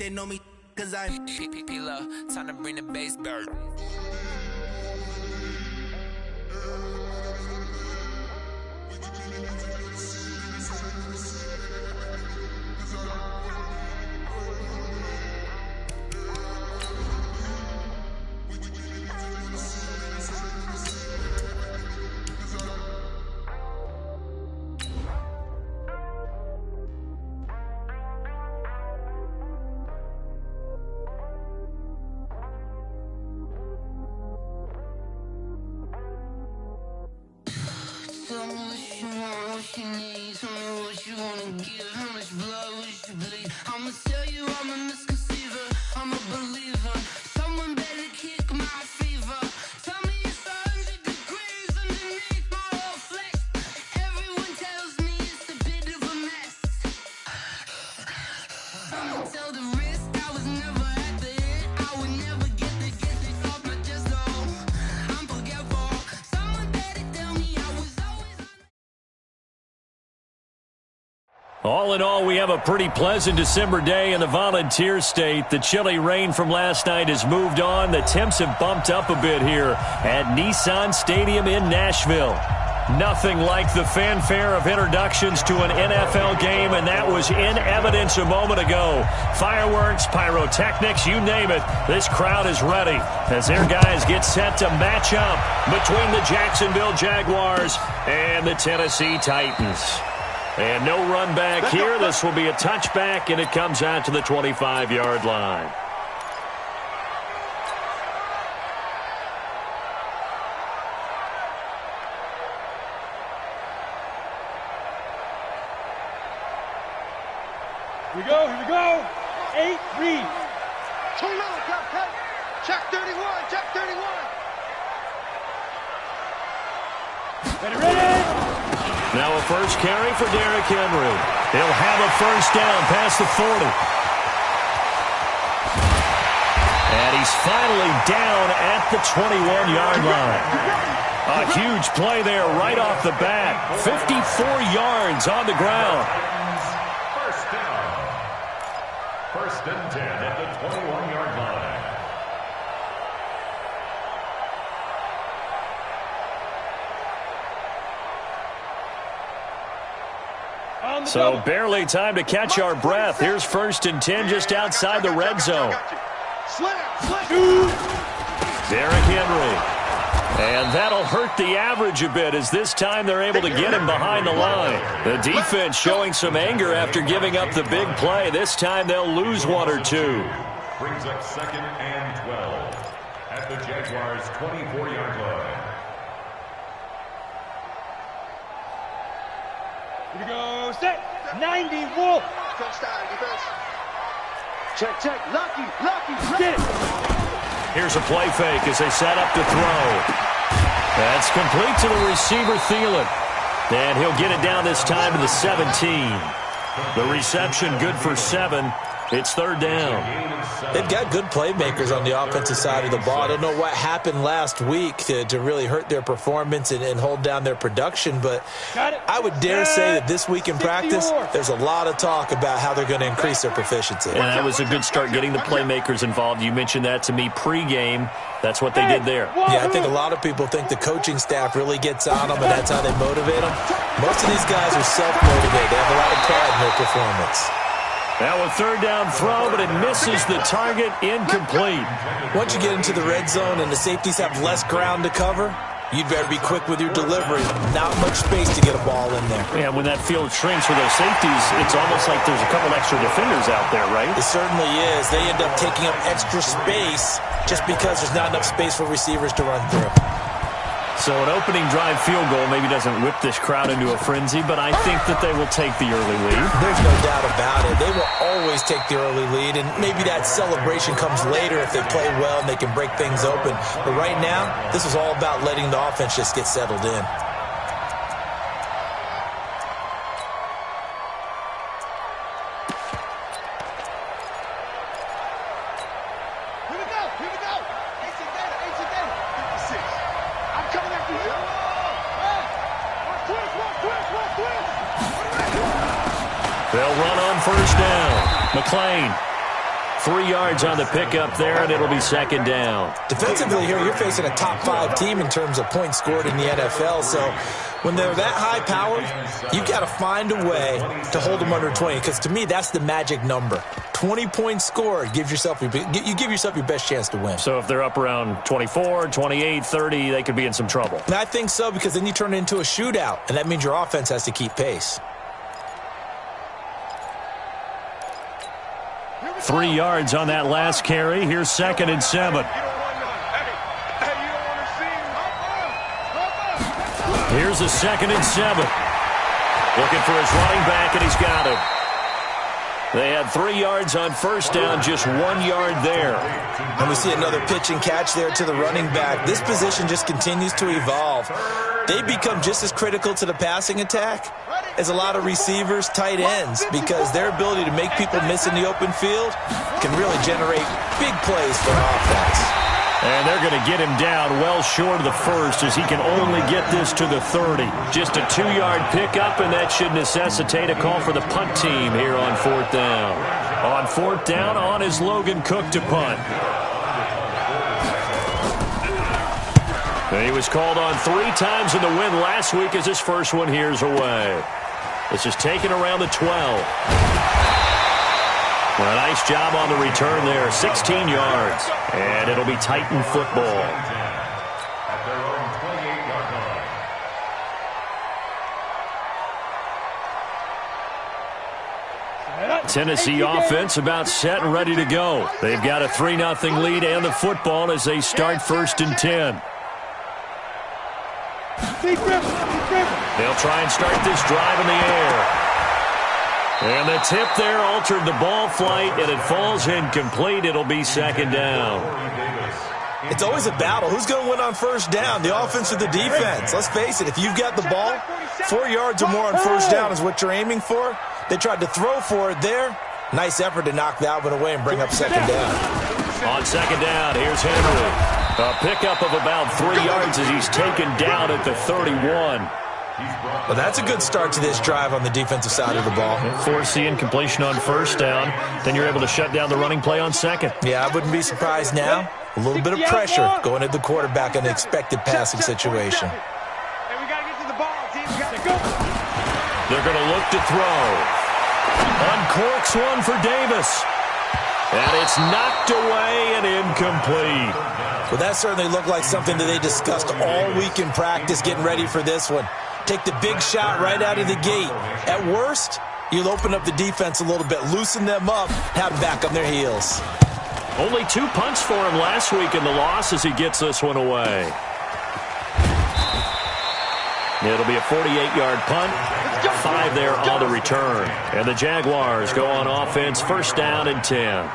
they know me, cause I'm P-P-P-Love, time to bring the bass bird. Tell me what you want, what you need. Tell me what you wanna give. How much blood would you bleed? I'ma tell you I'm a misconceiver. I'm a believer. Someone better kick my fever. Tell me it's 100 degrees underneath my whole flesh. Everyone tells me it's a bit of a mess. I'ma tell the risk I was never at the hit. I would never get this off my chest. Oh, I'm forgetful. Someone better tell me I was always on. All in all, we have a pretty pleasant December day in the Volunteer State. The chilly rain from last night has moved on. The temps have bumped up a bit here at Nissan Stadium in Nashville. Nothing like the fanfare of introductions to an NFL game, and that was in evidence a moment ago. Fireworks, pyrotechnics, you name it. This crowd is ready as their guys get set to match up between the Jacksonville Jaguars and the Tennessee Titans. And no run back here. This will be a touchback, and it comes out to the 25-yard line. Here we go. 8 read. Too low, cut. Check 31. Ready. Now a first carry for Derrick Henry. He'll have a first down past the 40. And he's finally down at the 21-yard line. A huge play there right off the bat. 54 yards on the ground. First down. First and 10 at the 21-yard line. So barely time to catch our breath. Here's first and 10 just outside the red zone. Derrick Henry. And that'll hurt the average a bit as this time they're able to get him behind the line. The defense showing some anger after giving up the big play. This time they'll lose one or two. Brings up second and 12 at the Jaguars' 24-yard line. Here we go. Set. 90 Wolf. Touchdown, defense. Check. Lucky. Get it. Here's a play fake as they set up to throw. That's complete to the receiver, Thielen. And he'll get it down this time to the 17. The reception good for 7. It's third down. They've got good playmakers on the offensive side of the ball. I don't know what happened last week to really hurt their performance and hold down their production, but I would dare say that this week in practice, there's a lot of talk about how they're going to increase their proficiency. And that was a good start getting the playmakers involved. You mentioned that to me pregame. That's what they did there. Yeah, I think a lot of people think the coaching staff really gets on them, and that's how they motivate them. Most of these guys are self-motivated. They have a lot of pride in their performance. Now a third down throw, but it misses the target, incomplete. Once you get into the red zone and the safeties have less ground to cover, you'd better be quick with your delivery. Not much space to get a ball in there. Yeah, when that field shrinks for those safeties, it's almost like there's a couple extra defenders out there, right? It certainly is. They end up taking up extra space just because there's not enough space for receivers to run through. So an opening drive field goal maybe doesn't whip this crowd into a frenzy, but I think that they will take the early lead. There's no doubt about it. They will always take the early lead, and maybe that celebration comes later if they play well and they can break things open. But right now, this is all about letting the offense just get settled in. They'll run on first down. McLean 3 yards on the pickup there, and it'll be second down. Defensively here, you're facing a top 5 team in terms of points scored in the NFL. So when they're that high-powered, you've got to find a way to hold them under 20, because to me, that's the magic number. 20 points scored, you give yourself your best chance to win. So if they're up around 24, 28, 30, they could be in some trouble. And I think so, because then you turn it into a shootout, and that means your offense has to keep pace. 3 yards on that last carry. Here's 2nd and 7. Here's a 2nd and 7. Looking for his running back, and he's got him. They had 3 yards on first down, just 1 yard there. And we see another pitch and catch there to the running back. This position just continues to evolve. They become just as critical to the passing attack as a lot of receivers, tight ends, because their ability to make people miss in the open field can really generate big plays for an offense. And they're going to get him down well short of the first, as he can only get this to the 30. Just a 2-yard pickup, and that should necessitate a call for the punt team here on 4th down. On 4th down, on is Logan Cook to punt. And he was called on 3 times in the win last week, as his first one here's away. This is taken around the 12. Well, a nice job on the return there, 16 yards. And it'll be Titan football. Tennessee offense about set and ready to go. They've got a 3-0 lead and the football as they start 1st and 10. They'll try and start this drive in the air. And the tip there altered the ball flight, and it falls incomplete. It'll be 2nd down. It's always a battle. Who's going to win on first down, the offense or the defense? Let's face it, if you've got the ball, 4 yards or more on first down is what you're aiming for. They tried to throw for it there. Nice effort to knock that one away and bring up 2nd down. On 2nd down, here's Henry. A pickup of about 3 yards as he's taken down at the 31. Well, that's a good start to this drive on the defensive side of the ball. Force the incompletion on first down. Then you're able to shut down the running play on 2nd. Yeah, I wouldn't be surprised now. A little bit of pressure going at the quarterback in an expected passing situation. Hey, we got to get to the ball, team. We got to go. They're going to look to throw. Uncorks one for Davis. And it's knocked away and incomplete. Well, that certainly looked like something that they discussed all week in practice, getting ready for this one. Take the big shot right out of the gate. At worst, you'll open up the defense a little bit, loosen them up, have them back on their heels. Only 2 punts for him last week in the loss as he gets this one away. It'll be a 48-yard punt, 5 there on the return. And the Jaguars go on offense, 1st down and 10.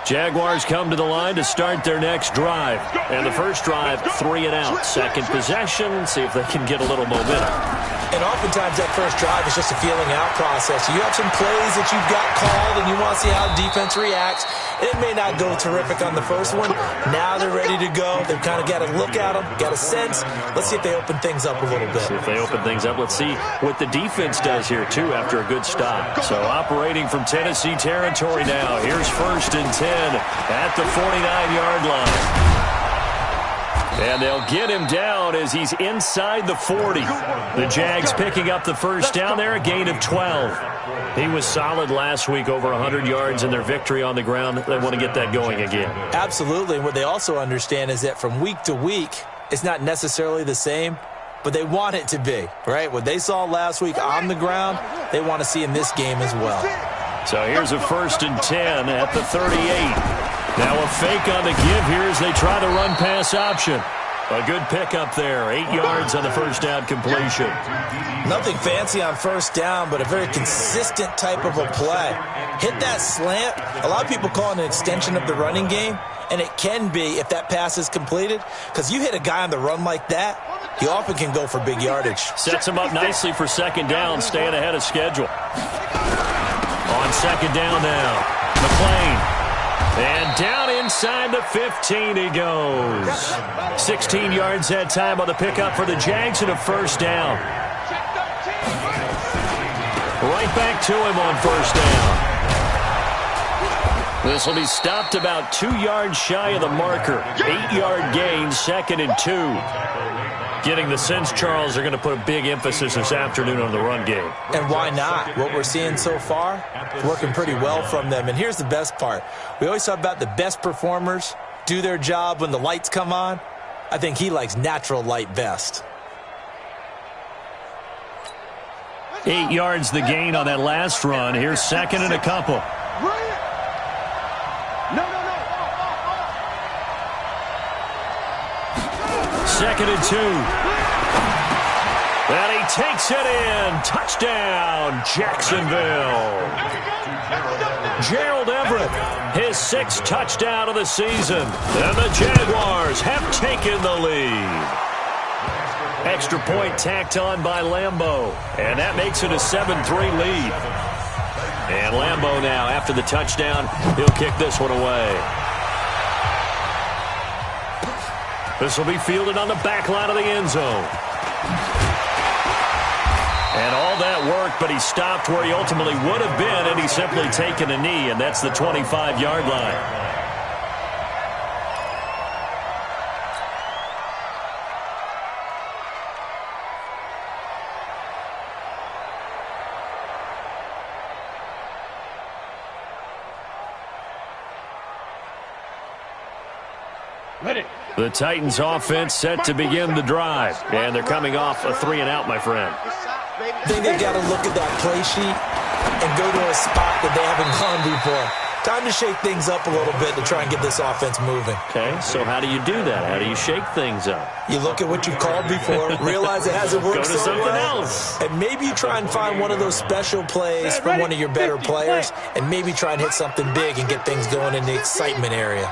Jaguars come to the line to start their next drive. And the first drive, 3 and out. 2nd possession, see if they can get a little momentum. And oftentimes that first drive is just a feeling out process. You have some plays that you've got called and you want to see how defense reacts. It may not go terrific on the first one. Now they're ready to go. They've kind of got to look at them, got a sense. Let's see if they open things up a little bit. See if they open things up. Let's see what the defense does here, too, after a good stop. So operating from Tennessee territory now. Here's 1st and 10 at the 49-yard line. And they'll get him down as he's inside the 40. The Jags picking up the first down there, a gain of 12. He was solid last week, over 100 yards in their victory on the ground. They want to get that going again. Absolutely. And what they also understand is that from week to week, it's not necessarily the same, but they want it to be, right? What they saw last week on the ground, they want to see in this game as well. So here's a 1st and 10 at the 38. Now a fake on the give here as they try the run-pass option. A good pickup there, 8 yards on the first down completion. Nothing fancy on first down, but a very consistent type of a play. Hit that slant. A lot of people call it an extension of the running game, and it can be if that pass is completed, because you hit a guy on the run like that, he often can go for big yardage. Sets him up nicely for 2nd down, staying ahead of schedule. On 2nd down now, McClain. And down inside the 15 he goes. 16 yards that time on the pickup for the Jags and a first down. Right back to him on first down. This will be stopped about 2 yards shy of the marker. 8-yard gain, 2nd and 2. Getting the sense, Charles, are going to put a big emphasis this afternoon on the run game. And why not? What we're seeing so far, it's working pretty well from them. And here's the best part. We always talk about the best performers do their job when the lights come on. I think he likes natural light best. 8 yards the gain on that last run. Here's 2nd and a couple. No. 2nd and 2. And he takes it in. Touchdown, Jacksonville. Gerald Everett, his 6th touchdown of the season. And the Jaguars have taken the lead. Extra point tacked on by Lambeau. And that makes it a 7-3 lead. And Lambeau now, after the touchdown, he'll kick this one away. This will be fielded on the back line of the end zone. And all that work, but he stopped where he ultimately would have been, and he's simply taken a knee, and that's the 25-yard line. The Titans offense set to begin the drive. And they're coming off a 3-and-out, my friend. I think they got to look at that play sheet and go to a spot that they haven't gone before. Time to shake things up a little bit to try and get this offense moving. Okay, so how do you do that? How do you shake things up? You look at what you've called before, realize it hasn't worked so well. Go to something else. And maybe you try and find one of those special plays from one of your better players, and maybe try and hit something big and get things going in the excitement area.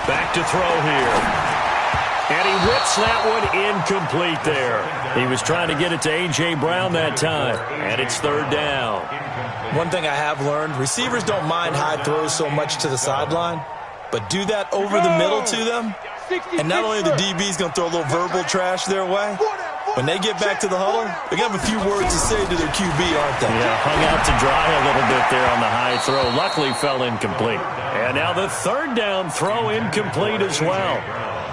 Back to throw here. And he whips that one incomplete there. He was trying to get it to A.J. Brown that time. And it's 3rd down. One thing I have learned, receivers don't mind high throws so much to the sideline, but do that over the middle to them, and not only are the DBs going to throw a little verbal trash their way, when they get back to the huddle, they're going to have a few words to say to their QB, aren't they? Yeah, hung out to dry a little bit there on the high throw. Luckily fell incomplete. And now the 3rd down throw incomplete as well.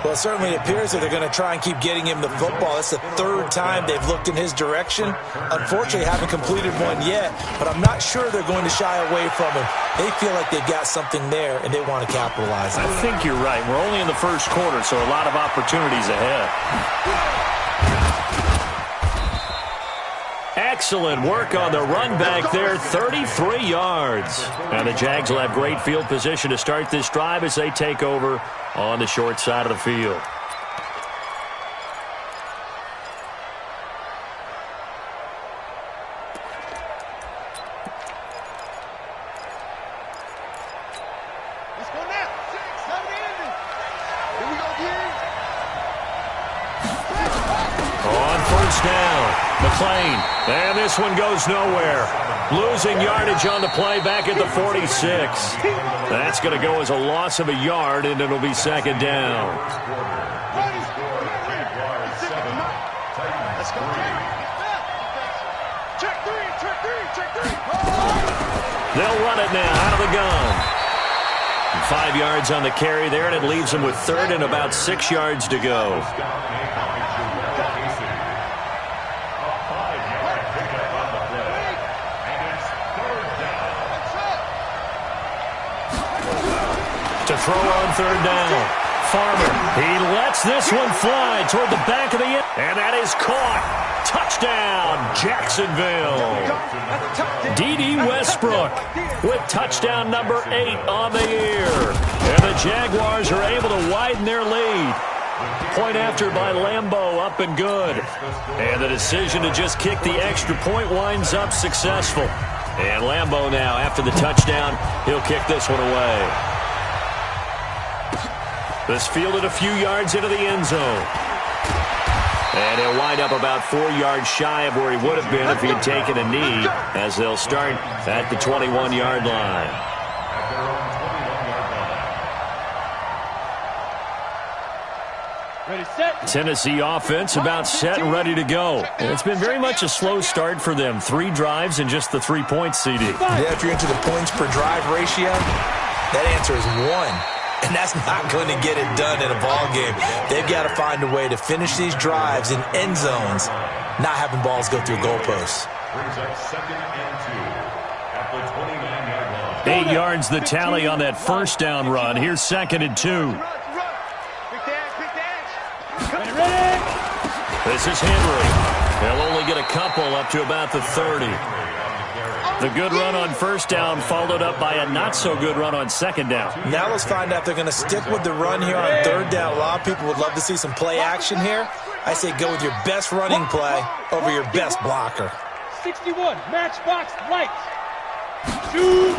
Well, it certainly appears that they're going to try and keep getting him the football. That's the 3rd time they've looked in his direction. Unfortunately, haven't completed one yet, but I'm not sure they're going to shy away from him. They feel like they've got something there, and they want to capitalize on it. I think you're right. We're only in the first quarter, so a lot of opportunities ahead. Excellent work on the run back there, 33 yards. And the Jags will have great field position to start this drive as they take over on the short side of the field. Let's go now. 6, 7, ending. Here we go, again. On first down, McLean. And this one goes nowhere. Losing yardage on the play back at the 46. That's going to go as a loss of a yard, and it'll be 2nd down. Let's go. Check 3. They'll run it now out of the gun. 5 yards on the carry there, and it leaves them with 3rd and about 6 yards to go. To throw on 3rd down. Farmer, he lets this one fly toward the back of the end. And that is caught. Touchdown, Jacksonville. D.D. Westbrook with touchdown number 8 on the year. And the Jaguars are able to widen their lead. Point after by Lambeau, up and good. And the decision to just kick the extra point winds up successful. And Lambeau now, after the touchdown, he'll kick this one away. This fielded a few yards into the end zone. And he'll wind up about 4 yards shy of where he would have been if he'd taken a knee, as they'll start at the 21-yard line. At their own 21-yard line. Ready, set. Tennessee offense about set and ready to go. And it's been very much a slow start for them. 3 drives and just the 3 points, CD. Yeah, if you're into the points per drive ratio, that answer is 1. And that's not going to get it done in a ball game. They've got to find a way to finish these drives in end zones, not having balls go through goalposts. Brings up 2nd and 2 at the 29-yard line. 8 yards the tally on that first down run. Here's 2nd and 2. Quick dash. Ready. This is Henry. They'll only get a couple up to about the 30. The good run on first down followed up by a not-so-good run on second down. Now let's find out if they're going to stick with the run here on third down. A lot of people would love to see some play action here. I say go with your best running play over your best blocker. 61, matchbox lights. Shoot.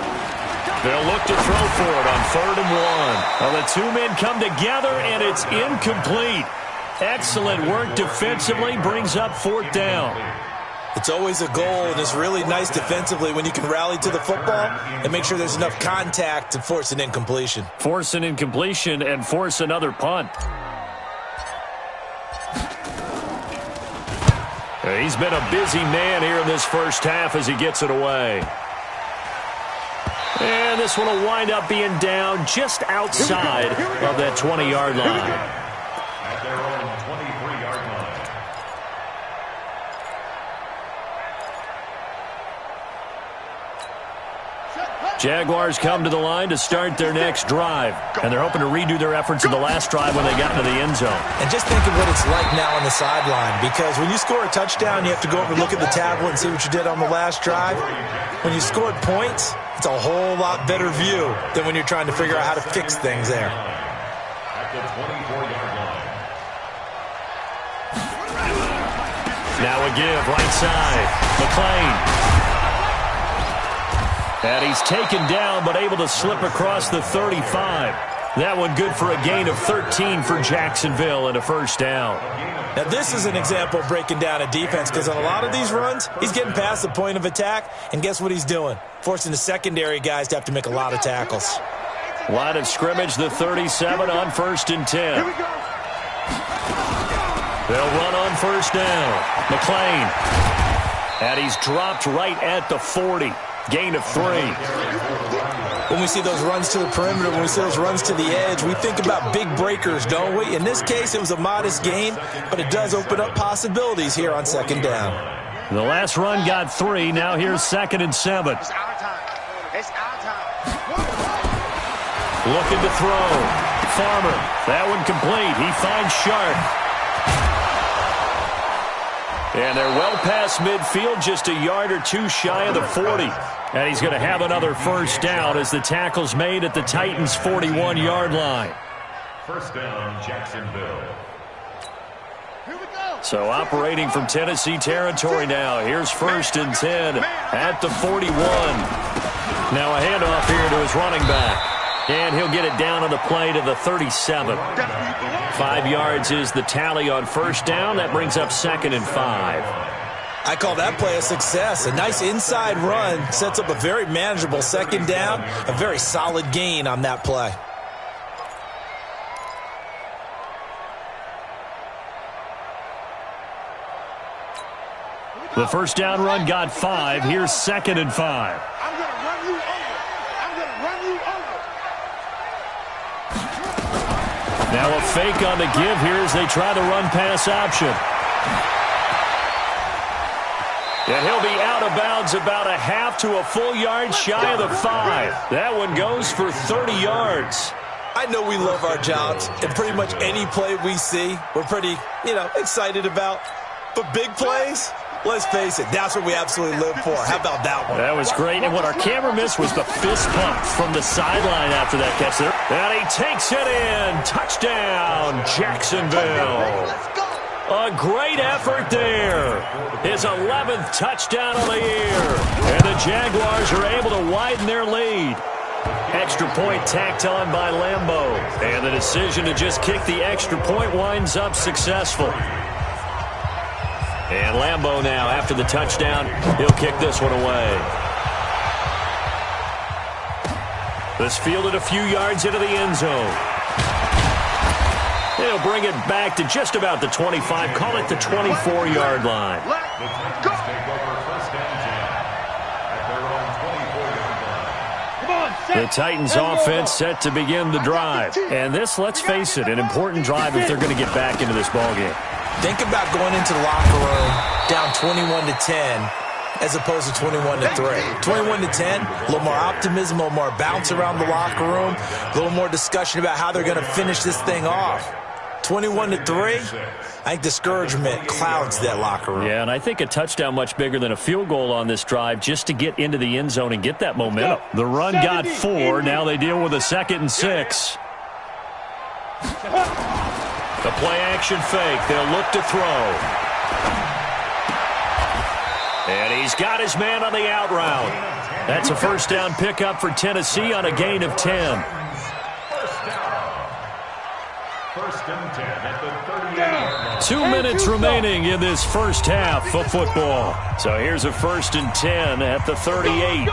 They'll look to throw for it on 3rd and 1. Well, the 2 men come together, and it's incomplete. Excellent work defensively, brings up 4th down. It's always a goal, and it's really nice defensively when you can rally to the football and make sure there's enough contact to force an incompletion. Force an incompletion and force another punt. He's been a busy man here in this first half as he gets it away. And this one will wind up being down just outside of that 20-yard line. At their own 23-yard line. Jaguars come to the line to start their next drive. And they're hoping to redo their efforts in the last drive when they got into the end zone. And just think of what it's like now on the sideline, because when you score a touchdown, you have to go over and look at the tablet and see what you did on the last drive. When you scored points, it's a whole lot better view than when you're trying to figure out how to fix things there. At the 24-yard line. Now a give, right side. McClain. And he's taken down, but able to slip across the 35. That one good for a gain of 13 for Jacksonville and a first down. Now this is an example of breaking down a defense, because on a lot of these runs, he's getting past the point of attack, and guess what he's doing? Forcing the secondary guys to have to make a lot of tackles. Line of scrimmage, the 37 on 1st and 10. They'll run on first down. McClain. And he's dropped right at the 40. Gain of 3. When we see those runs to the perimeter, when we see those runs to the edge, we think about big breakers, don't we? In this case, it was a modest gain, but it does open up possibilities here on 2nd down. The last run got 3. Now here's 2nd and 7. It's our time. It's our time. Looking to throw. Farmer. That one complete. He finds Sharp. And they're well past midfield, just a yard or 2 shy of the 40. And he's going to have another first down as the tackle's made at the Titans' 41-yard line. First down, Jacksonville. Here we go. So operating from Tennessee territory now. Here's 1st and 10 at the 41. Now a handoff here to his running back. And he'll get it down on the play to the 37. 5 yards is the tally on first down. That brings up 2nd and 5. I call that play a success. A nice inside run sets up a very manageable 2nd down. A very solid gain on that play. The first down run got 5. Here's 2nd and 5. I'm going to run you over. I'm going to run you over. Now a fake on the give here as they try the run-pass option. And he'll be out of bounds about a half to a full yard shy of the 5. That one goes for 30 yards. I know we love our jobs, and pretty much any play we see, we're pretty, excited about. But big plays, let's face it, that's what we absolutely live for. How about that one? That was great, and what our camera missed was the fist pump from the sideline after that catch there. And he takes it in. Touchdown, Jacksonville. Let's go. A great effort there. His 11th touchdown of the year. And the Jaguars are able to widen their lead. Extra point tacked on by Lambeau. And the decision to just kick the extra point winds up successful. And Lambeau now, after the touchdown, he'll kick this one away. This fielded a few yards into the end zone. He'll bring it back to just about the 25, call it the 24-yard line. The Titans offense set to begin the drive. And this, let's face it, an important drive if they're going to get back into this ballgame. Think about going into the locker room down 21-10 as opposed to 21-3. 21-10, a little more optimism, a little more bounce around the locker room, a little more discussion about how they're going to finish this thing off. 21-3, I think discouragement clouds that locker room. Yeah, and I think a touchdown much bigger than a field goal on this drive just to get into the end zone and get that momentum. The run got 4. Now they deal with a 2nd and 6. The play-action fake. They'll look to throw. And he's got his man on the out route. That's a first down pickup for Tennessee on a gain of 10. First and 10 at the 38. 2 minutes remaining in this first half of football. So here's a first and 10 at the 38.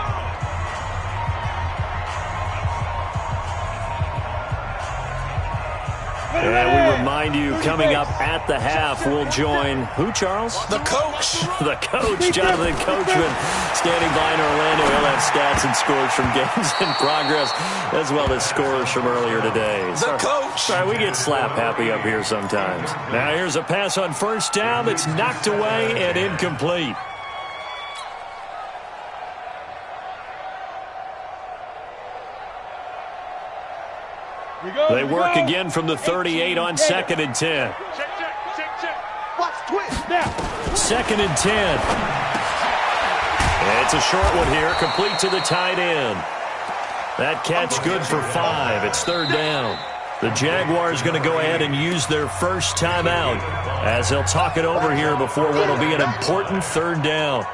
And we remind you, coming up at the half, we'll join who, Charles? The coach. The coach, Jonathan Coachman, standing by in Orlando. He'll have stats and scores from games in progress, as well as scores from earlier today. The coach. Sorry, we get slap happy up here sometimes. Now here's a pass on first down that's knocked away and incomplete. They work again from the 38 on 2nd and 10. Check. Watch, twist. Now. 2nd and 10. And it's a short one here, complete to the tight end. That catch good for 5. It's 3rd down. The Jaguars going to go ahead and use their first timeout as they'll talk it over here before what will be an important 3rd down.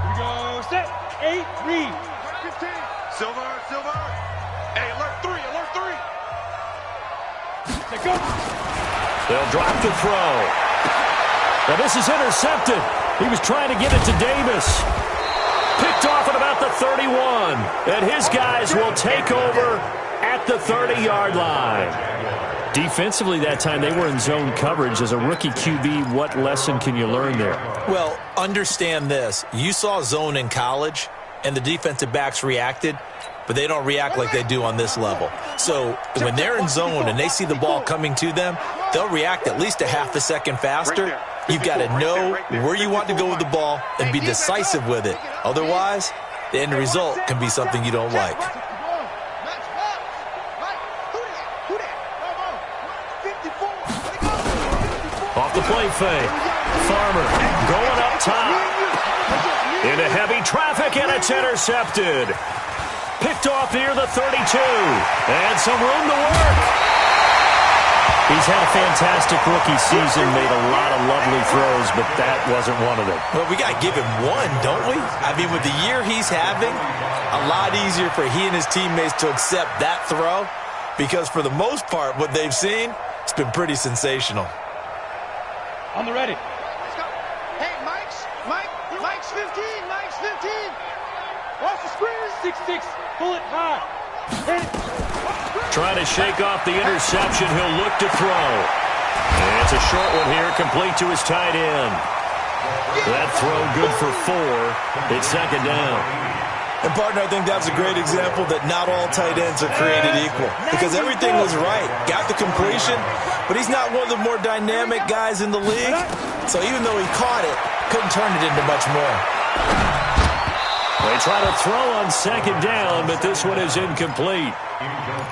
Here we go. Set. 8, read. 15. Silver. Hey, alert 3. Let go. They'll drop the throw. Now this is intercepted. He was trying to get it to Davis. Picked off at about the 31. And his guys will take over at the 30-yard line. Defensively that time, they were in zone coverage. As a rookie QB, what lesson can you learn there? Well, understand this. You saw zone in college, and the defensive backs reacted, but they don't react like they do on this level. So when they're in zone and they see the ball coming to them, they'll react at least a half a second faster. You've got to know where you want to go with the ball and be decisive with it. Otherwise, the end result can be something you don't like. Off the play fake. Farmer going up top. Into heavy traffic, and it's intercepted. Picked off near the 32. And some room to work. He's had a fantastic rookie season, made a lot of lovely throws, but that wasn't one of them. Well, we got to give him one, don't we? I mean, with the year he's having, a lot easier for he and his teammates to accept that throw, because for the most part, what they've seen, it's been pretty sensational. On the ready. Let's go. Hey, Mike's 15. Watch the screen. 6-6. Pull it high. Hit it. Trying to shake off the interception. He'll look to throw. And it's a short one here, complete to his tight end. That throw good for 4. It's 2nd down. And, partner, I think that's a great example that not all tight ends are created equal, because everything was right. Got the completion, but he's not one of the more dynamic guys in the league. So even though he caught it, couldn't turn it into much more. They try to throw on 2nd down, but this one is incomplete.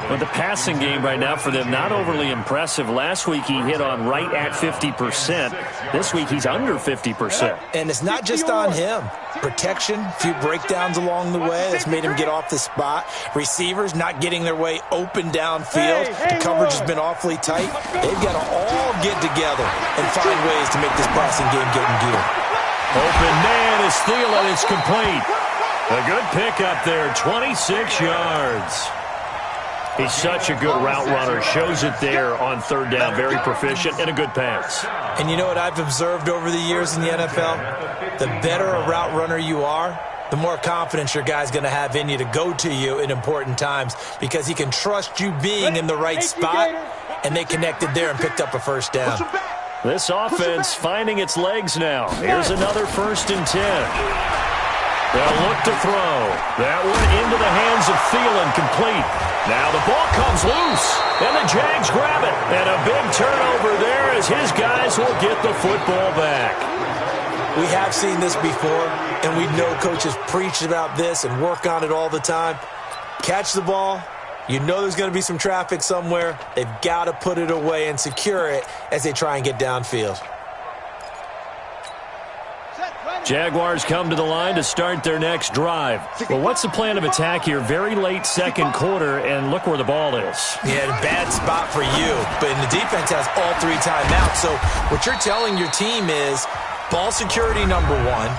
But the passing game right now for them, not overly impressive. Last week he hit on right at 50%. This week he's under 50%. And it's not just on him. Protection, a few breakdowns along the way that's made him get off the spot. Receivers not getting their way open downfield. The coverage has been awfully tight. They've got to all get together and find ways to make this passing game get in gear. Open man is Thielen. It's complete. A good pickup there, 26 yards. He's such a good route runner. Shows it there on third down. Very proficient and a good pass. And you know what I've observed over the years in the NFL? The better a route runner you are, the more confidence your guy's going to have in you to go to you in important times because he can trust you being in the right spot, and they connected there and picked up a first down. This offense finding its legs now. Here's another 1st and 10. They'll look to throw. That one into the hands of Thielen, complete. Now the ball comes loose, and the Jags grab it. And a big turnover there as his guys will get the football back. We have seen this before, and we know coaches preach about this and work on it all the time. Catch the ball. You know there's going to be some traffic somewhere. They've got to put it away and secure it as they try and get downfield. Jaguars come to the line to start their next drive. Well, what's the plan of attack here? Very late second quarter, and look where the ball is. Yeah, bad spot for you. But the defense has all 3 timeouts. So what you're telling your team is ball security number 1.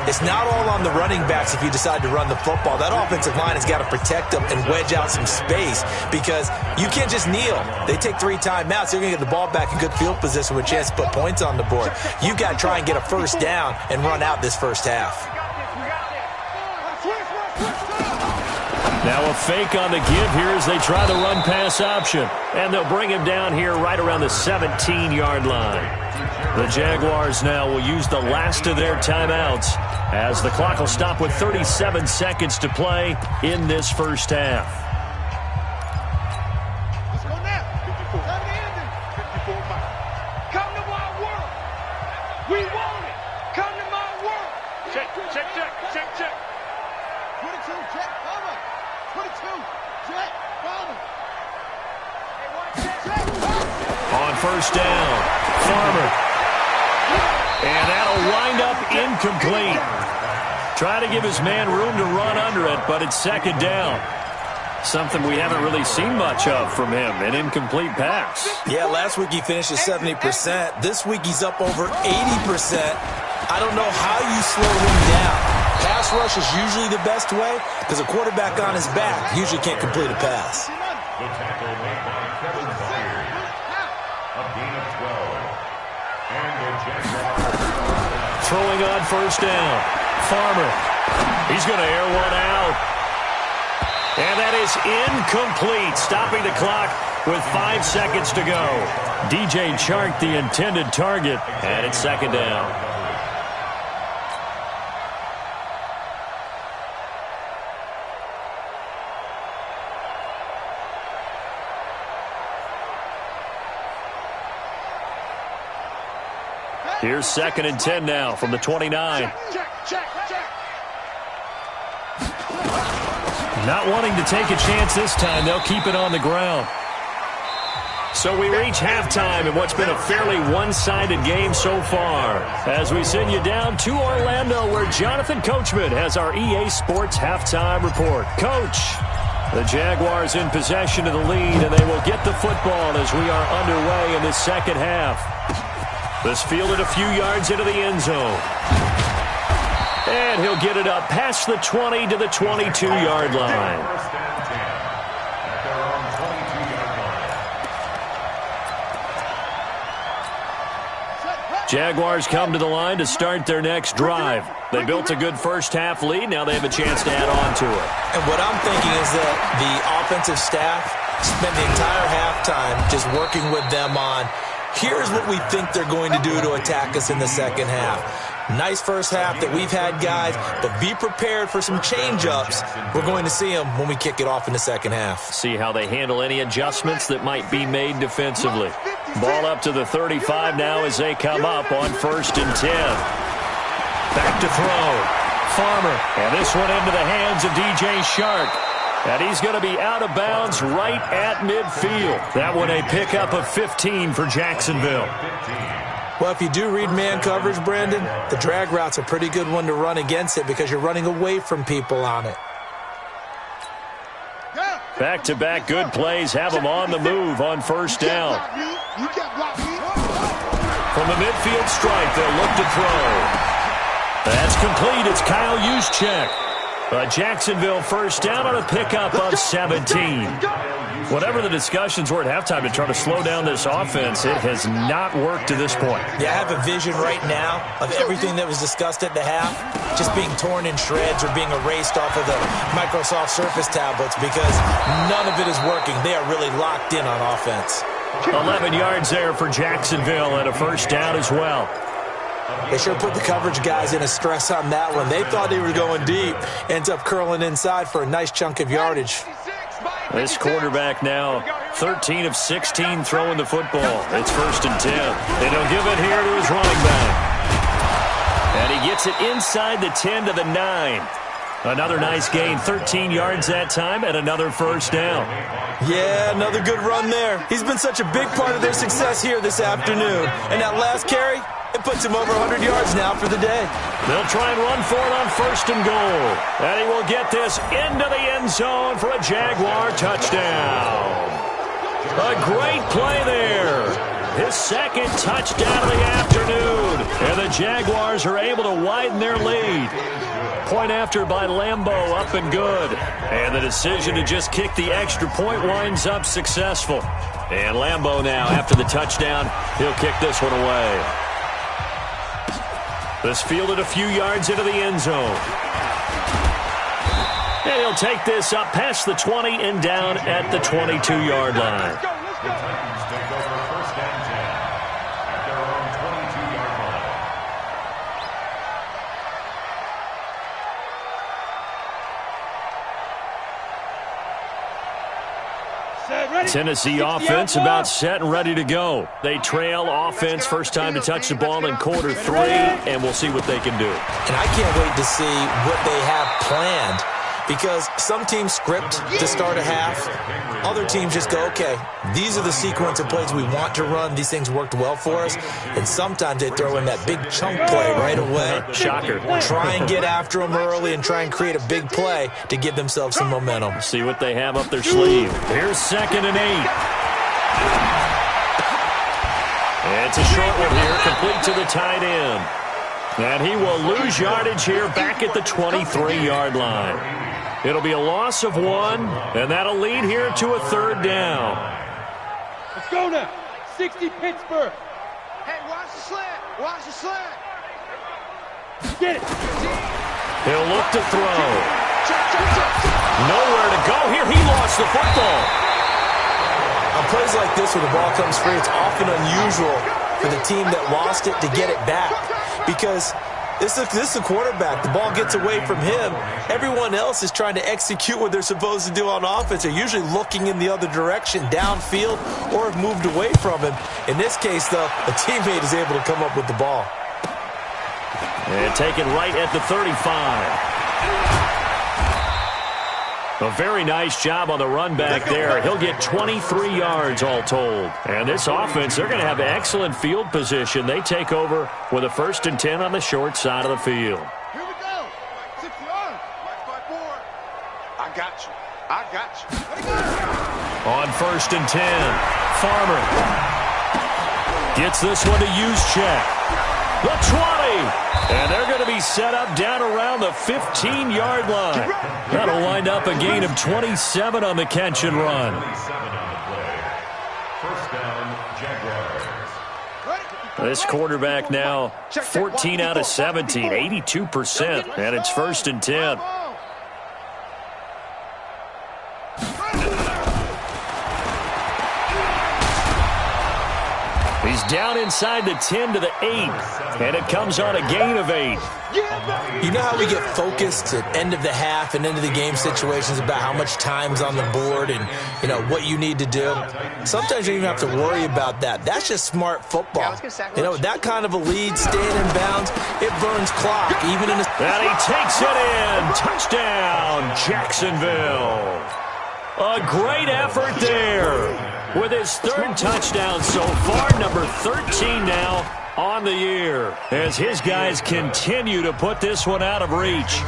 It's not all on the running backs if you decide to run the football. That offensive line has got to protect them and wedge out some space because you can't just kneel. They take 3 timeouts. They're going to get the ball back in good field position with a chance to put points on the board. You've got to try and get a first down and run out this first half. Now a fake on the give here as they try the run-pass option. And they'll bring him down here right around the 17-yard line. The Jaguars now will use the last of their timeouts as the clock will stop with 37 seconds to play in this first half. Let's go now. 54. Time to end it. 54 miles. Come to my world. We want it. Come to my world. Check, check, check, check, check. 22, check, cover. 22, check, cover. On first down, Farmer. And that'll wind up incomplete. Try to give his man room to run under it, but it's second down. Something we haven't really seen much of from him, an incomplete pass. Yeah, last week he finished at 70%. This week he's up over 80%. I don't know how you slow him down. Pass rush is usually the best way because a quarterback on his back usually can't complete a pass. The tackle made by Kevin Byard. A gain of 12. And the Jaguars. Throwing on first down. Farmer. He's going to air one out. And that is incomplete, stopping the clock with 5 seconds to go. DJ Chark, the intended target, and it's second down. Here's 2nd and 10 now from the 29. Not wanting to take a chance this time, they'll keep it on the ground. So we reach halftime in what's been a fairly one-sided game so far. As we send you down to Orlando, where Jonathan Coachman has our EA Sports halftime report. Coach, the Jaguars in possession of the lead, and they will get the football as we are underway in the second half. This fielded a few yards into the end zone. And he'll get it up past the 20 to the 22-yard line. First down 10 at their own 22-yard line. Jaguars come to the line to start their next drive. They built a good first half lead. Now they have a chance to add on to it. And what I'm thinking is that the offensive staff spent the entire halftime just working with them on, here's what we think they're going to do to attack us in the second half. Nice first half that we've had, guys, but be prepared for some change-ups. We're going to see them when we kick it off in the second half. See how they handle any adjustments that might be made defensively. Ball up to the 35 now as they come up on 1st and 10. Back to throw. Farmer. And this one into the hands of DJ Chark. And he's going to be out of bounds right at midfield. That one a pickup of 15 for Jacksonville. Well, if you do read man coverage, Brandon, the drag route's a pretty good one to run against it because you're running away from people on it. Back-to-back good plays have them on the move on first down. From the midfield stripe, they'll look to throw. That's complete. It's Kyle Juszczyk. A Jacksonville first down on a pickup of 17. Whatever the discussions were at halftime to try to slow down this offense, it has not worked to this point. Yeah, I have a vision right now of everything that was discussed at the half just being torn in shreds or being erased off of the Microsoft Surface tablets because none of it is working. They are really locked in on offense. 11 yards there for Jacksonville and a first down as well. They sure put the coverage guys in a stress on that one. They thought they were going deep. Ends up curling inside for a nice chunk of yardage. This quarterback now 13 of 16 throwing the football. It's 1st and 10. And he'll give it here to his running back. And he gets it inside the 10 to the 9. Another nice gain, 13 yards that time, and another first down. Yeah, another good run there. He's been such a big part of their success here this afternoon. And that last carry, it puts him over 100 yards now for the day. They'll try and run for it on 1st and goal. And he will get this into the end zone for a Jaguar touchdown. A great play there. His 2nd touchdown of the afternoon. And the Jaguars are able to widen their lead. Point after by Lambeau, up and good. And the decision to just kick the extra point winds up successful. And Lambeau now, after the touchdown, he'll kick this one away. This fielded a few yards into the end zone. And he'll take this up past the 20 and down at the 22-yard line. The Titans take over 1st and 10 at their own 22-yard line. Tennessee offense about set and ready to go. They trail offense first time to touch the ball in quarter 3, and we'll see what they can do. And I can't wait to see what they have planned because some teams script to start a half. Other teams just go, okay, these are the sequence of plays we want to run. These things worked well for us. And sometimes they throw in that big chunk play right away. Shocker. Try and get after them early and try and create a big play to give themselves some momentum. See what they have up their sleeve. Here's 2nd and 8. It's a short one here, complete to the tight end. And he will lose yardage here back at the 23-yard line. It'll be a loss of 1, and that'll lead here to a 3rd down. Let's go now. 60 Pittsburgh. Hey, watch the slant. Watch the slant. Get it. He'll look to throw. Nowhere to go here. He lost the football. On plays like this where the ball comes free, it's often unusual for the team that lost it to get it back because this is a quarterback. The ball gets away from him. Everyone else is trying to execute what they're supposed to do on offense. They're usually looking in the other direction, downfield, or have moved away from him. In this case, though, a teammate is able to come up with the ball. And taken right at the 35. A very nice job on the run back there. He'll get 23 yards all told. And this offense, they're going to have excellent field position. They take over with a 1st and 10 on the short side of the field. Here we go. 6 yards. I got you. I got you. On 1st and 10, Farmer gets this one to Juszczyk. The 20. And they're going to be set up down around the 15-yard line. That'll wind up a gain of 27 on the catch and run. 27 on the play. 1st down, Jaguars. This quarterback now 14 out of 17, 82%. And it's 1st and 10. He's down inside the 10 to the 8, and it comes on a gain of 8. You know how we get focused at end of the half and end of the game situations about how much time's on the board and, you know, what you need to do? Sometimes you don't even have to worry about that. That's just smart football. You know, with that kind of a lead, staying in bounds, it burns clock, even in a... And he takes it in. Touchdown, Jacksonville. A great effort there. With his 3rd touchdown so far, number 13 now on the year, as his guys continue to put this one out of reach.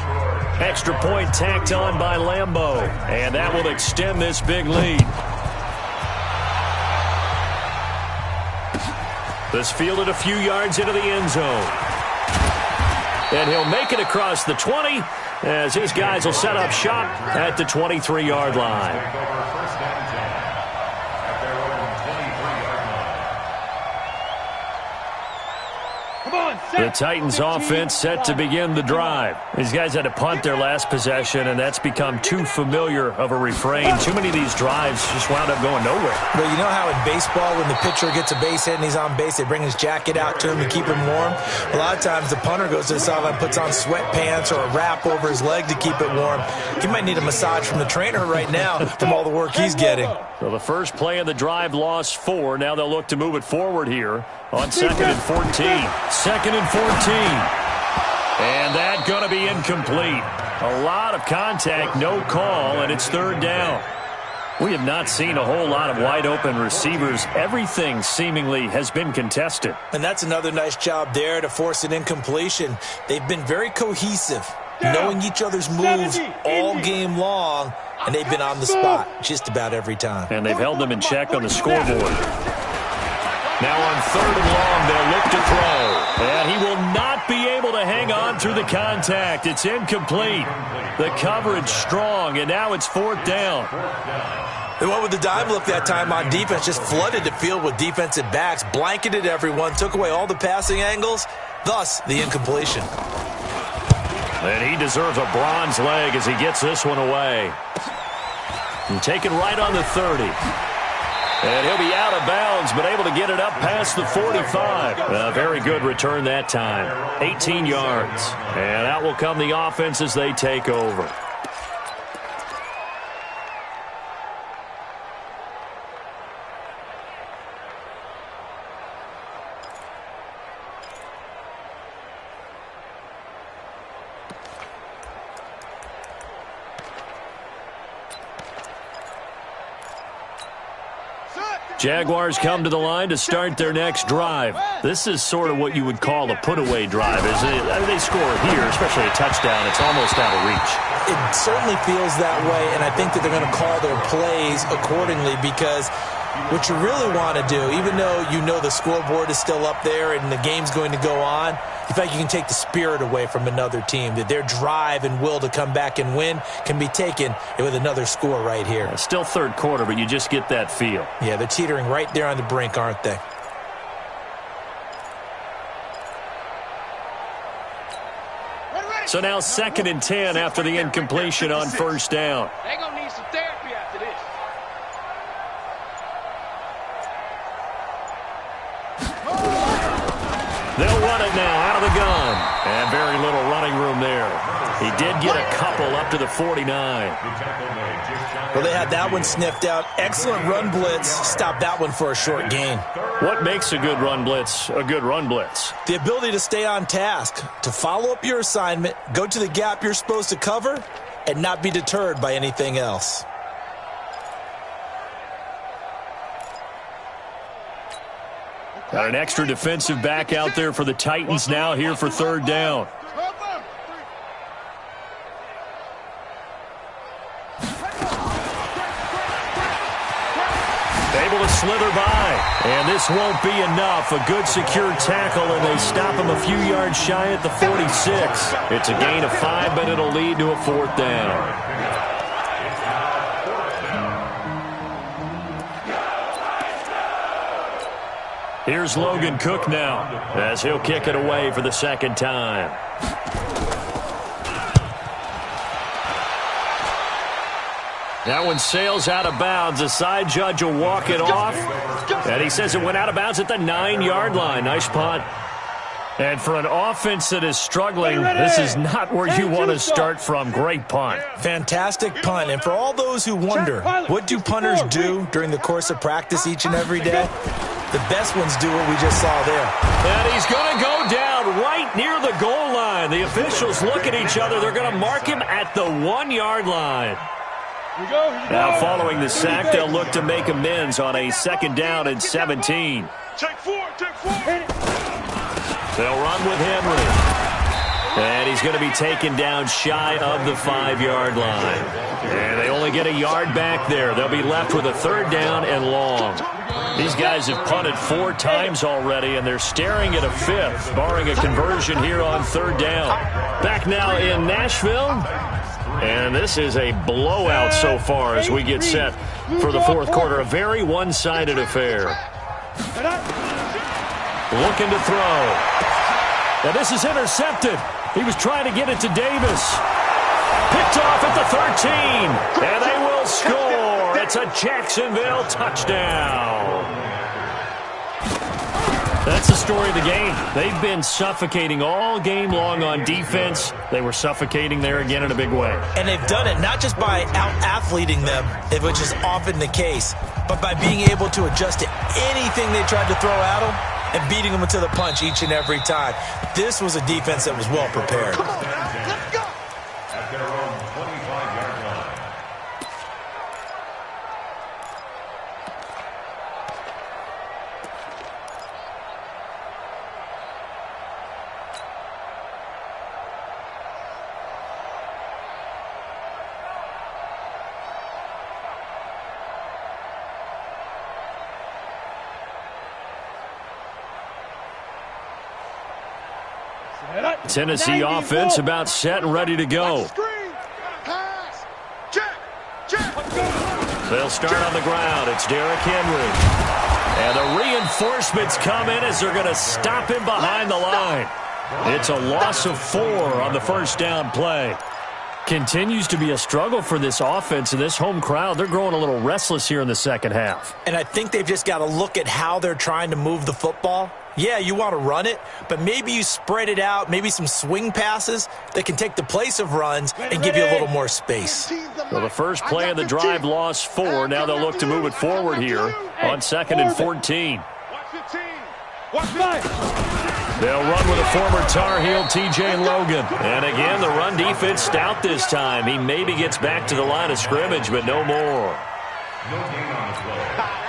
Extra point tacked on by Lambeau, and that will extend this big lead. This fielded a few yards into the end zone. And he'll make it across the 20 as his guys will set up shop at the 23-yard line. The Titans offense set to begin the drive. These guys had to punt their last possession, and that's become too familiar of a refrain. Too many of these drives just wound up going nowhere. Well, you know how in baseball when the pitcher gets a base hit and he's on base, they bring his jacket out to him to keep him warm? A lot of times the punter goes to the sideline, puts on sweatpants or a wrap over his leg to keep it warm. He might need a massage from the trainer right now from all the work he's getting. So the first play of the drive lost 4. Now they'll look to move it forward here on 2nd and 14. 2nd and 14. And that going to be incomplete. A lot of contact, no call, and it's 3rd down. We have not seen a whole lot of wide-open receivers. Everything seemingly has been contested. And that's another nice job there to force an incompletion. They've been very cohesive, knowing each other's moves all game long, and they've been on the spot just about every time. And they've held them in check on the scoreboard. Now on 3rd and long, they'll look to throw. And he will not be able to hang on through the contact. It's incomplete. The coverage strong, and now it's 4th down. They went with the dime look that time on defense, just flooded the field with defensive backs, blanketed everyone, took away all the passing angles, thus the incompletion. And he deserves a bronze leg as he gets this one away. And taken right on the 30. And he'll be out of bounds, but able to get it up past the 45. A very good return that time. 18 yards. And out will come the offense as they take over. Jaguars come to the line to start their next drive. This is sort of what you would call a put-away drive, isn't it? They score here, especially a touchdown. It's almost out of reach. It certainly feels that way, and I think that they're going to call their plays accordingly because what you really want to do, even though you know the scoreboard is still up there and the game's going to go on, you feel like you can take the spirit away from another team, that their drive and will to come back and win can be taken with another score right here. Still 3rd quarter, but you just get that feel. Yeah, they're teetering right there on the brink, aren't they? So now 2nd and 10 after the incompletion on 1st down. They're going to need some therapy after this. They'll run it now out of the gun. And very little running room there. He did get a couple up to the 49. Well, they had that one sniffed out. Excellent run blitz. Stopped that one for a short gain. What makes a good run blitz a good run blitz? The ability to stay on task, to follow up your assignment, go to the gap you're supposed to cover, and not be deterred by anything else. Got an extra defensive back out there for the Titans now here for 3rd down. Able to slither by, and this won't be enough. A good secure tackle, and they stop him a few yards shy at the 46. It's a gain of 5, but it'll lead to a 4th down. Here's Logan Cook now, as he'll kick it away for the 2nd time. That one sails out of bounds. The side judge will walk it off. And he says it went out of bounds at the 9-yard line. Nice punt. And for an offense that is struggling, this is not where you want to start from. Great punt. Fantastic punt. And for all those who wonder, what do punters do during the course of practice each and every day? The best ones do what we just saw there. And he's going to go down right near the goal line. The officials look at each other. They're going to mark him at the 1-yard line. Now following the sack, they'll look to make amends on a 2nd down and 17. Take 4. They'll run with Henry. And he's going to be taken down shy of the 5-yard line. And they only get a yard back there. They'll be left with a 3rd down and long. These guys have punted 4 times already, and they're staring at a 5th, barring a conversion here on 3rd down. Back now in Nashville. And this is a blowout so far as we get set for the 4th quarter. A very one-sided affair. Looking to throw. And this is intercepted. He was trying to get it to Davis. Picked off at the 13. And they will score. It's a Jacksonville touchdown. That's the story of the game. They've been suffocating all game long on defense. They were suffocating there again in a big way. And they've done it not just by out-athleting them, which is often the case, but by being able to adjust to anything they tried to throw at them and beating them to the punch each and every time. This was a defense that was well prepared. Come on, let's go. At their own 25-yard line. Tennessee offense about set and ready to go. They'll start on the ground. It's Derrick Henry. And the reinforcements come in as they're going to stop him behind the line. It's a loss of 4 on the first down play. Continues to be a struggle for this offense and this home crowd. They're growing a little restless here in the second half. And I think they've just got to look at how they're trying to move the football. Yeah, you want to run it, but maybe you spread it out, maybe some swing passes that can take the place of runs and give you a little more space. Well, the first play of the drive lost 4. Now they'll look to move it forward here on 2nd and 14. They'll run with a former Tar Heel, T.J. Logan. And again, the run defense stout this time. He maybe gets back to the line of scrimmage, but no more.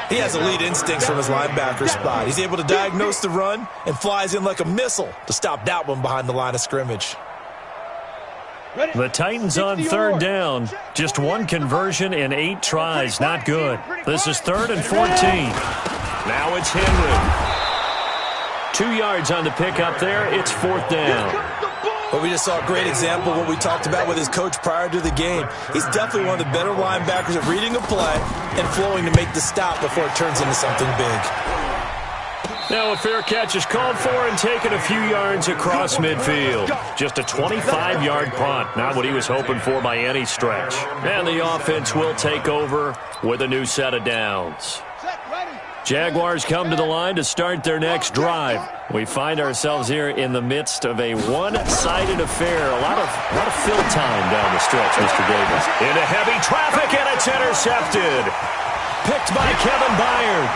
He has elite instincts from his linebacker spot. He's able to diagnose the run and flies in like a missile to stop that one behind the line of scrimmage. The Titans on 3rd down. Just 1 conversion in 8 tries. Not good. This is 3rd and 14. Now it's Henry. 2 yards on the pickup there. It's 4th down. But we just saw a great example of what we talked about with his coach prior to the game. He's definitely one of the better linebackers at reading a play and flowing to make the stop before it turns into something big. Now a fair catch is called for and taken a few yards across midfield. Just a 25-yard punt. Not what he was hoping for by any stretch. And the offense will take over with a new set of downs. Jaguars come to the line to start their next drive. We find ourselves here in the midst of a one-sided affair. A lot of fill time down the stretch, Mr. Davis. Into heavy traffic, and it's intercepted. Picked by Kevin Byard.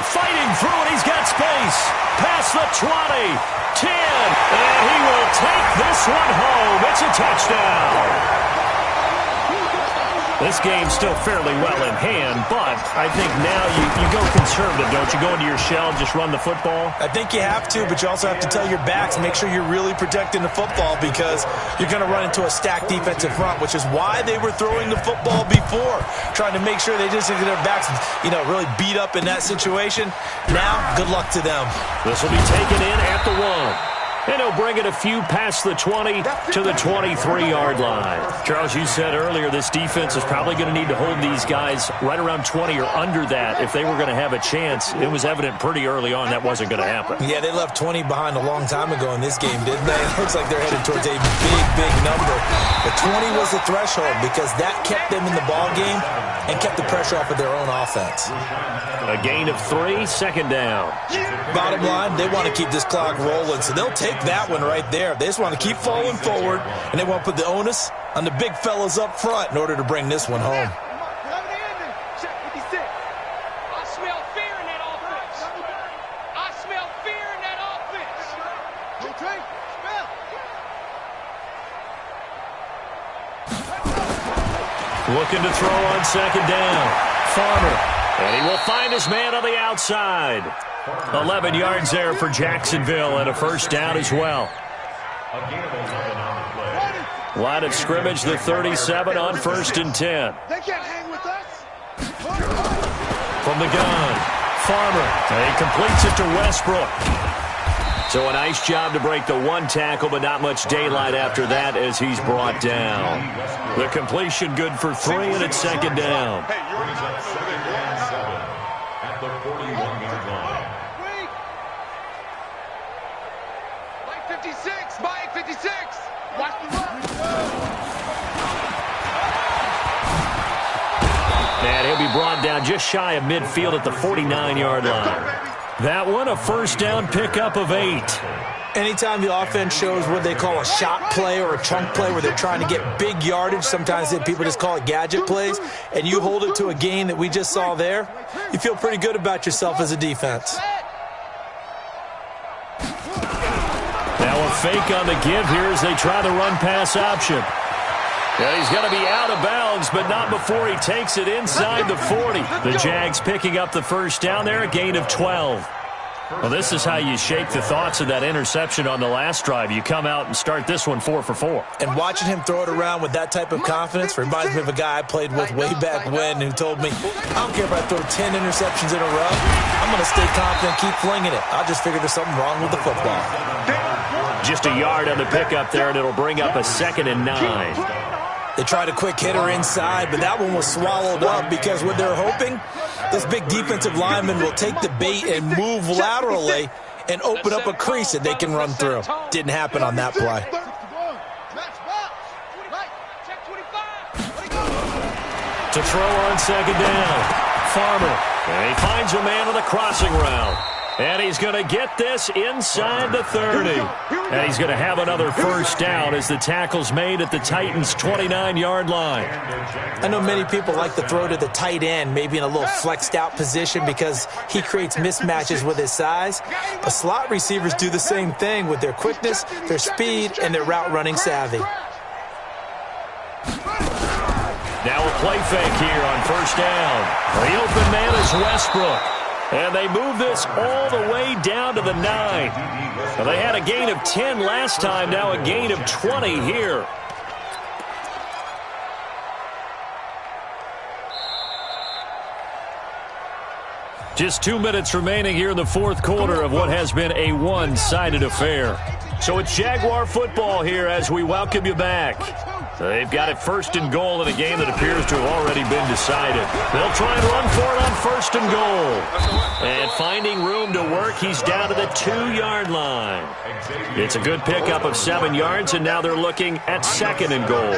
Fighting through it, he's got space. Past the 20, 10, and he will take this one home. It's a touchdown. This game's still fairly well in hand, but I think now you go conservative, don't you? Go into your shell, just run the football? I think you have to, but you also have to tell your backs, make sure you're really protecting the football because you're going to run into a stacked defensive front, which is why they were throwing the football before, trying to make sure they just get their backs, really beat up in that situation. Now, good luck to them. This will be taken in at the 1. And he'll bring it a few past the 20 to the 23-yard line. Charles, you said earlier this defense is probably going to need to hold these guys right around 20 or under that if they were going to have a chance. It was evident pretty early on that wasn't going to happen. Yeah, they left 20 behind a long time ago in this game, didn't they? It looks like they're headed towards a big number. But 20 was the threshold because that kept them in the ball game and kept the pressure off of their own offense. A gain of 3, 2nd down. Bottom line, they want to keep this clock rolling, so they'll take that one right there. They just want to keep falling forward, and they want to put the onus on the big fellas up front in order to bring this one home. I smell fear in that offense. I smell fear in that offense. Looking to throw on 2nd down. Farmer. And he will find his man on the outside. 11 yards there for Jacksonville and a first down as well. Line of scrimmage, the 37 on 1st and 10. They can't hang with us. From the gun, Farmer. And he completes it to Westbrook. So a nice job to break the 1 tackle, but not much daylight after that as he's brought down. The completion good for 3, and it's 2nd down. At the 41-yard line. 56, Mike, 56. Watch the run. And he'll be brought down just shy of midfield at the 49-yard line. That one, a first down pickup of 8. Anytime the offense shows what they call a shot play or a chunk play where they're trying to get big yardage, sometimes people just call it gadget plays, and you hold it to a gain that we just saw there, you feel pretty good about yourself as a defense. Now a fake on the give here as they try the run-pass option. Yeah, he's going to be out of bounds, but not before he takes it inside the 40. The Jags picking up the first down there, a gain of 12. Well, this is how you shake the thoughts of that interception on the last drive. You come out and start this one 4 for 4. And watching him throw it around with that type of confidence reminds me of a guy I played with way back when who told me, I don't care if I throw 10 interceptions in a row. I'm going to stay confident, keep flinging it. I just figured there's something wrong with the football. Just a yard on the pickup there, and it'll bring up a 2nd and 9. They tried a quick hitter inside, but that one was swallowed up because what they're hoping, this big defensive lineman will take the bait and move laterally and open up a crease that they can run through. Didn't happen on that play. To throw on 2nd down, Farmer. And he finds a man on the crossing route. And he's going to get this inside the 30. And he's going to have another first down as the tackle's made at the Titans' 29-yard line. I know many people like to throw to the tight end, maybe in a little flexed out position because he creates mismatches with his size. But slot receivers do the same thing with their quickness, their speed, and their route running savvy. Now a play fake here on first down. The open man is Westbrook. And they move this all the way down to the 9. Well, they had a gain of 10 last time, now a gain of 20 here. Just 2 minutes remaining here in the fourth quarter of what has been a one-sided affair. So it's Jaguar football here as we welcome you back. They've got it 1st and goal in a game that appears to have already been decided. They'll try and run for it on 1st and goal. And finding room to work, he's down to the 2-yard line. It's a good pickup of 7 yards, and now they're looking at 2nd and goal.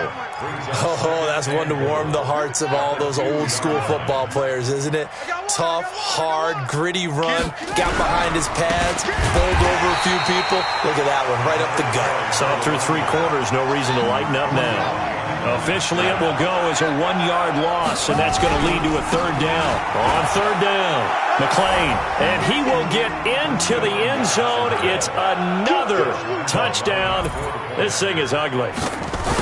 Oh, that's one to warm the hearts of all those old-school football players, isn't it? Tough, hard, gritty run, got behind his pads, bowled over a few people. Look at that one, right up the gut. Saw through 3 quarters, no reason to lighten up now. Officially, it will go as a 1-yard loss, and that's going to lead to a 3rd down. On 3rd down, McClain, and he will get into the end zone. It's another touchdown. This thing is ugly.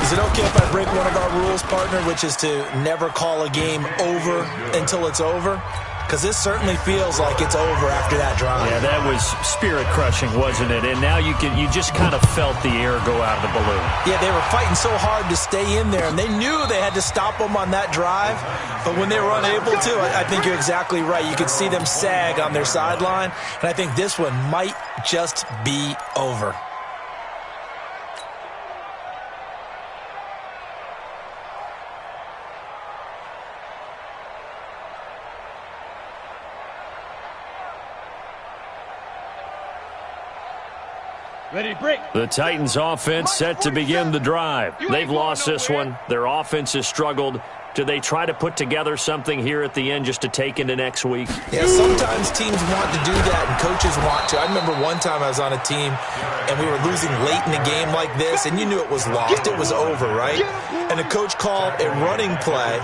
Is it okay if I break one of our rules, partner, which is to never call a game over until it's over? Because this certainly feels like it's over after that drive. Yeah, that was spirit-crushing, wasn't it? And now you just kind of felt the air go out of the balloon. Yeah, they were fighting so hard to stay in there, and they knew they had to stop them on that drive. But when they were unable to, I think you're exactly right. You could see them sag on their sideline, and I think this one might just be over. Ready to break. The Titans offense set to begin the drive. They've lost this one. Their offense has struggled. Do they try to put together something here at the end just to take into next week? Yeah, sometimes teams want to do that and coaches want to. I remember one time I was on a team and we were losing late in a game like this and you knew it was lost. It was over, right? And the coach called a running play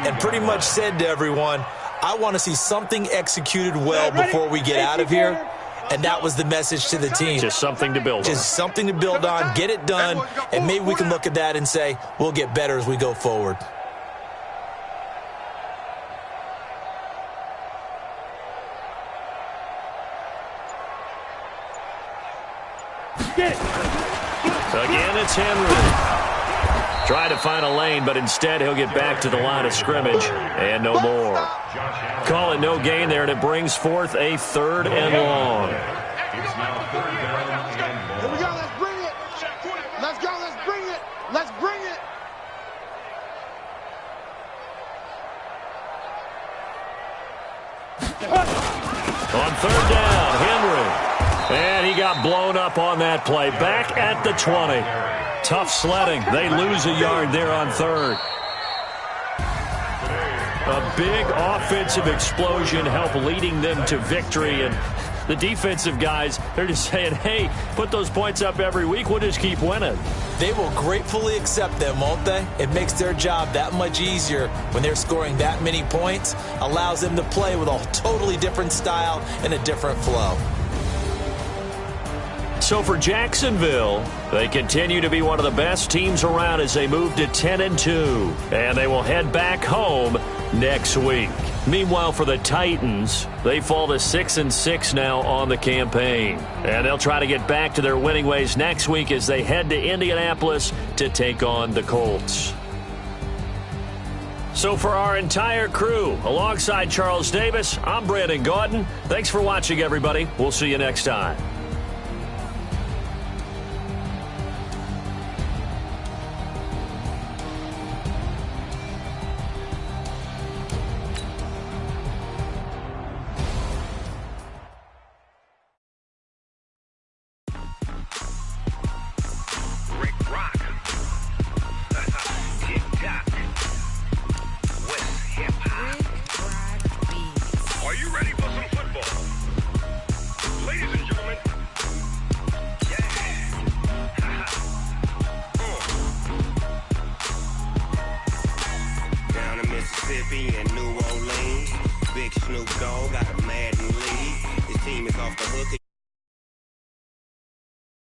and pretty much said to everyone, I want to see something executed well before we get out of here. And that was the message to the team. Just something to build on. Just something to build on, get it done, and maybe we can look at that and say, we'll get better as we go forward. Again, it's Henry. Try to find a lane, but instead he'll get back to the line of scrimmage, and no more. Call it no gain there, and it brings forth a 3rd and long. It's now 3rd down and Here we go, let's bring it. Let's go, let's bring it. Let's bring it. On 3rd down, Henry. And he got got blown up on that play. Back at the 20. Tough sledding. They lose a yard there on third. A big offensive explosion helped leading them to victory. And the defensive guys, they're just saying, hey, put those points up every week. We'll just keep winning. They will gratefully accept them, won't they? It makes their job that much easier when they're scoring that many points. Allows them to play with a totally different style and a different flow. So for Jacksonville, they continue to be one of the best teams around as they move to 10-2. And they will head back home next week. Meanwhile, for the Titans, they fall to 6-6 now on the campaign. And they'll try to get back to their winning ways next week as they head to Indianapolis to take on the Colts. So for our entire crew, alongside Charles Davis, I'm Brandon Gaudin. Thanks for watching, everybody. We'll see you next time. And New Orleans, Big Snoop Dogg got a Madden lead. His team is off the hook.